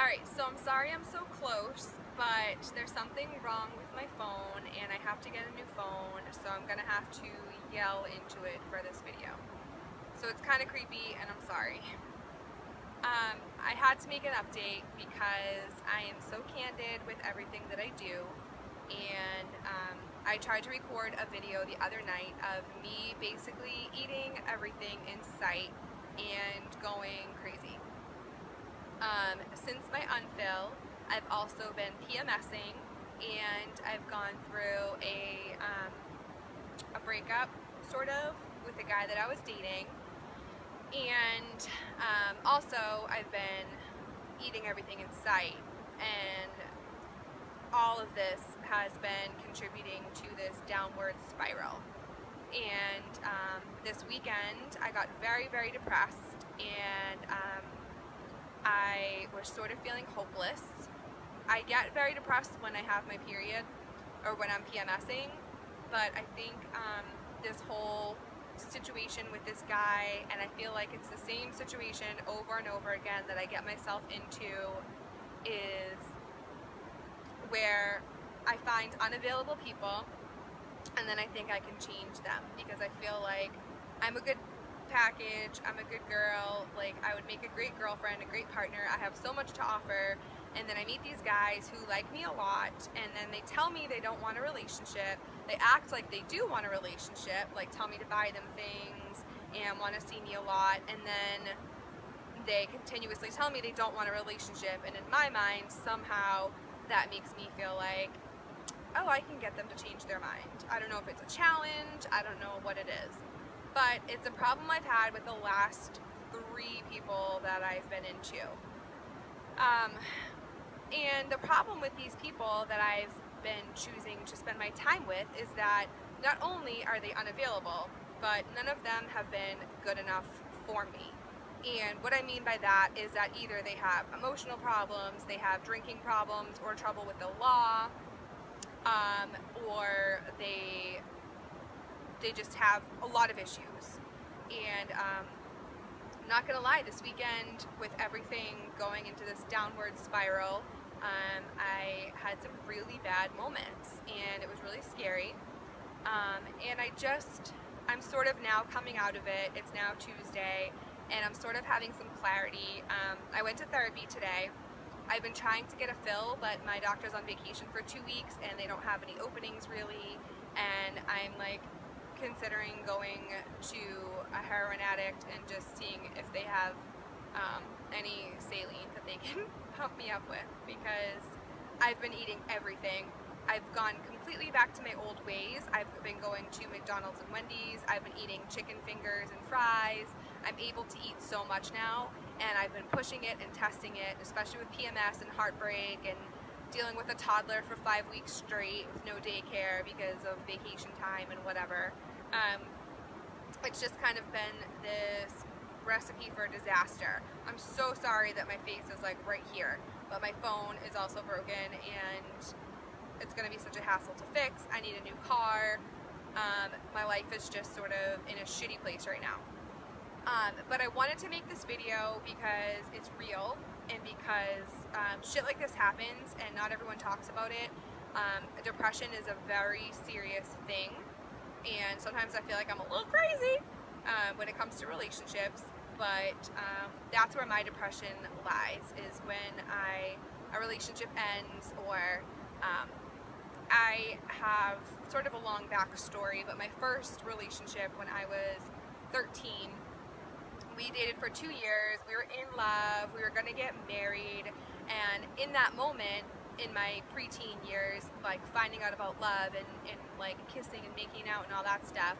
Alright, so I'm sorry I'm so close, but there's something wrong with my phone and I have to get a new phone, so I'm gonna have to yell into it for this video. So it's kind of creepy and I'm sorry. I had to make an update because I am so candid with everything that I do, and I tried to record a video the other night of me basically eating everything in sight and going crazy. Since my unfill, I've also been PMSing, and I've gone through a breakup, sort of, with the guy that I was dating, and also I've been eating everything in sight, and all of this has been contributing to this downward spiral. And this weekend I got very, very depressed, and I was sort of feeling hopeless. I get very depressed when I have my period or when I'm PMSing, but I think this whole situation with this guy, and I feel like it's the same situation over and over again that I get myself into, is where I find unavailable people and then I think I can change them because I feel like I'm a good package, I'm a good girl, like I would make a great girlfriend, a great partner, I have so much to offer, and then I meet these guys who like me a lot, and then they tell me they don't want a relationship, they act like they do want a relationship, like tell me to buy them things and want to see me a lot, and then they continuously tell me they don't want a relationship, and in my mind somehow that makes me feel like, oh, I can get them to change their mind. I don't know if it's a challenge, I don't know what it is. But it's a problem I've had with the last 3 people that I've been into. And the problem with these people that I've been choosing to spend my time with is that not only are they unavailable, but none of them have been good enough for me. And what I mean by that is that either they have emotional problems, they have drinking problems, or trouble with the law, or they just have a lot of issues. And I'm not gonna lie, this weekend with everything going into this downward spiral, I had some really bad moments and it was really scary. And I'm sort of now coming out of it. It's now Tuesday and I'm sort of having some clarity. I went to therapy today. I've been trying to get a fill, but my doctor's on vacation for 2 weeks and they don't have any openings really, and I'm like considering going to a heroin addict and just seeing if they have any saline that they can pump me up with, because I've been eating everything. I've gone completely back to my old ways. I've been going to McDonald's and Wendy's. I've been eating chicken fingers and fries. I'm able to eat so much now, and I've been pushing it and testing it, especially with PMS and heartbreak and dealing with a toddler for 5 weeks straight with no daycare because of vacation time and whatever. It's just kind of been this recipe for disaster. I'm so sorry that my face is like right here, but my phone is also broken and it's going to be such a hassle to fix. I need a new car. My life is just sort of in a shitty place right now. But I wanted to make this video because it's real and because shit like this happens and not everyone talks about it. Depression is a very serious thing, and sometimes I feel like I'm a little crazy when it comes to relationships, but that's where my depression lies, is when a relationship ends, or I have sort of a long backstory, but my first relationship when I was 13, we dated for 2 years, we were in love, we were going to get married, and in that moment, in my preteen years, like finding out about love and like kissing and making out and all that stuff,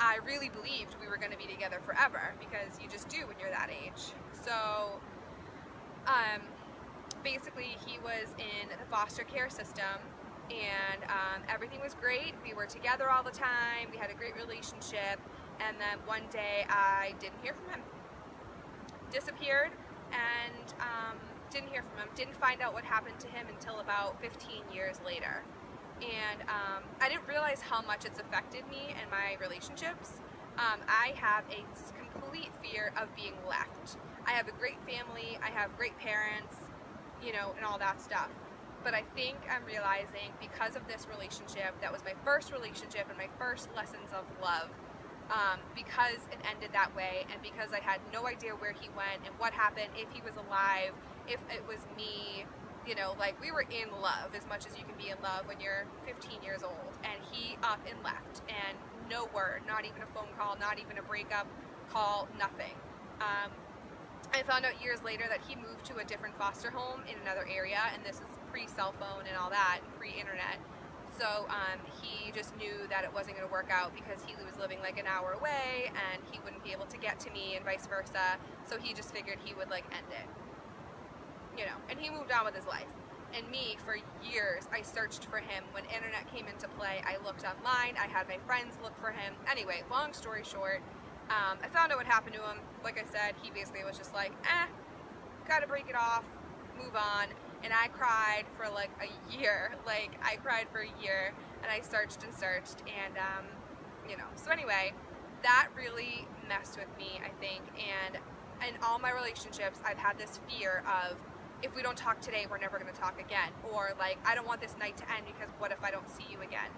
I really believed we were going to be together forever, because you just do when you're that age. So basically he was in the foster care system, and everything was great. We were together all the time, we had a great relationship, and then one day I didn't hear from him. Disappeared, and didn't hear from him, didn't find out what happened to him until about 15 years later. And I didn't realize how much it's affected me and my relationships. I have a complete fear of being left. I have a great family, I have great parents, you know, and all that stuff. But I think I'm realizing, because of this relationship that was my first relationship and my first lessons of love, because it ended that way, and because I had no idea where he went and what happened, if he was alive, if it was me, you know, like, we were in love as much as you can be in love when you're 15 years old, and he up and left, and no word, not even a phone call, not even a breakup call, nothing. I found out years later that he moved to a different foster home in another area, and this is pre-cell phone and all that, and pre-internet. So he just knew that it wasn't going to work out because he was living like an hour away, and he wouldn't be able to get to me, and vice versa. So he just figured he would like end it, you know, and he moved on with his life. And me, for years, I searched for him. When internet came into play, I looked online, I had my friends look for him. Anyway, long story short, I found out what happened to him. Like I said, he basically was just like, gotta break it off, move on. And I cried for like a year. Like, I cried for a year, and I searched and searched, and you know. So anyway, that really messed with me, I think. And in all my relationships, I've had this fear of, if we don't talk today, we're never going to talk again. Or like, I don't want this night to end because what if I don't see you again?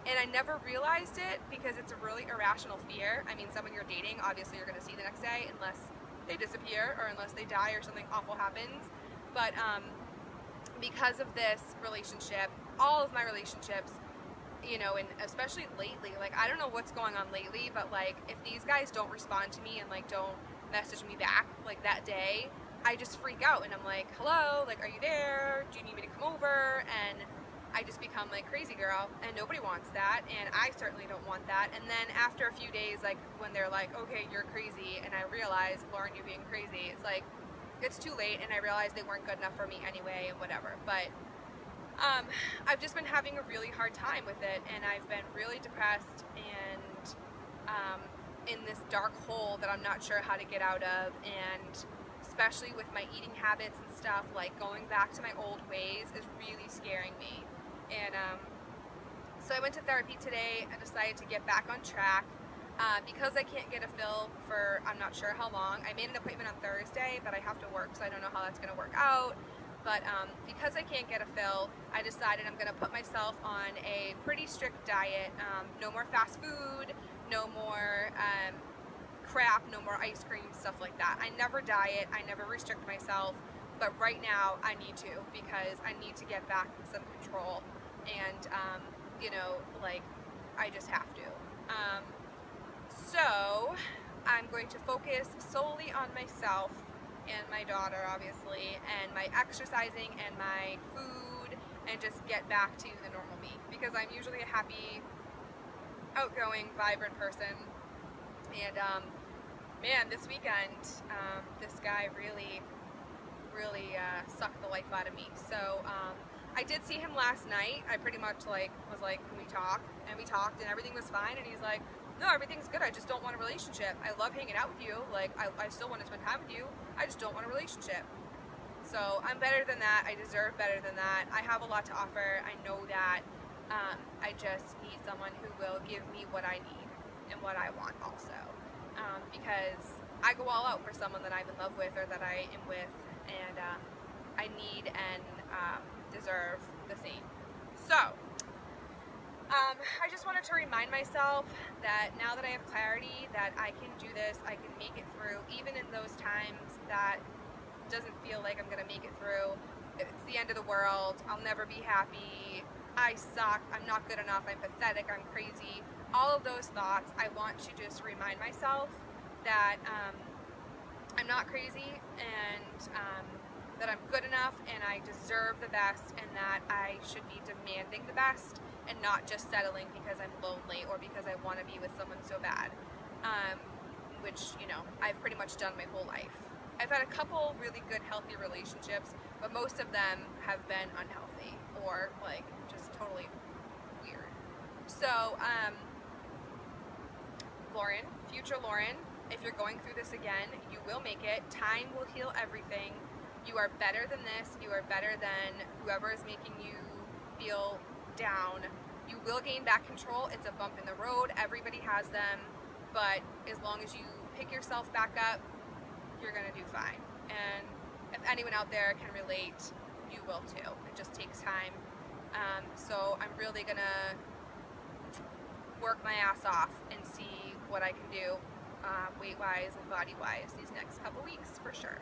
And I never realized it because it's a really irrational fear. I mean, someone you're dating, obviously you're going to see the next day unless they disappear or unless they die or something awful happens. But because of this relationship, all of my relationships, you know, and especially lately, like, I don't know what's going on lately, but like, if these guys don't respond to me and like don't message me back like that day, I just freak out, and I'm like, hello, like, are you there? Do you need me to come over? And I just become like crazy girl, and nobody wants that, and I certainly don't want that. And then after a few days, like, when they're like, okay, you're crazy, and I realize, Lauren, you're being crazy, it's like, it's too late, and I realize they weren't good enough for me anyway, and whatever. But I've just been having a really hard time with it, and I've been really depressed and in this dark hole that I'm not sure how to get out of. And especially with my eating habits and stuff, like, going back to my old ways is really scaring me. And so I went to therapy today and decided to get back on track. Because I can't get a fill for I'm not sure how long. I made an appointment on Thursday, but I have to work, so I don't know how that's going to work out. But because I can't get a fill, I decided I'm going to put myself on a pretty strict diet. No more fast food, no more crap, no more ice cream, stuff like that. I never diet, I never restrict myself, but right now I need to, because I need to get back some control. And, you know, like, I just have to. So I'm going to focus solely on myself and my daughter, obviously, and my exercising and my food, and just get back to the normal me, because I'm usually a happy, outgoing, vibrant person. And man, this weekend, this guy really sucked the life out of me. So I did see him last night. I pretty much was like, can we talk? And we talked, and everything was fine. And he's like, no, everything's good. I just don't want a relationship. I love hanging out with you. Like, I still want to spend time with you. I just don't want a relationship. So I'm better than that. I deserve better than that. I have a lot to offer. I know that. I just need someone who will give me what I need and what I want also. Because I go all out for someone that I'm in love with or that I am with. And I need and deserve the same. So I just wanted to remind myself that now that I have clarity that I can do this, I can make it through, even in those times that doesn't feel like I'm going to make it through. It's the end of the world. I'll never be happy. I suck. I'm not good enough. I'm pathetic. I'm crazy. All of those thoughts, I want to just remind myself that I'm not crazy, and that I'm good enough, and I deserve the best, and that I should be demanding the best and not just settling because I'm lonely or because I want to be with someone so bad, which, you know, I've pretty much done my whole life. I've had a couple really good, healthy relationships, but most of them have been unhealthy or, like, just totally weird. So, Lauren, future Lauren, if you're going through this again, you will make it. Time will heal everything. You are better than this. You are better than whoever is making you feel down. You will gain back control. It's a bump in the road. Everybody has them. But as long as you pick yourself back up, you're going to do fine. And if anyone out there can relate, you will too. It just takes time. So I'm really gonna work my ass off and see what I can do weight-wise and body-wise these next couple weeks for sure.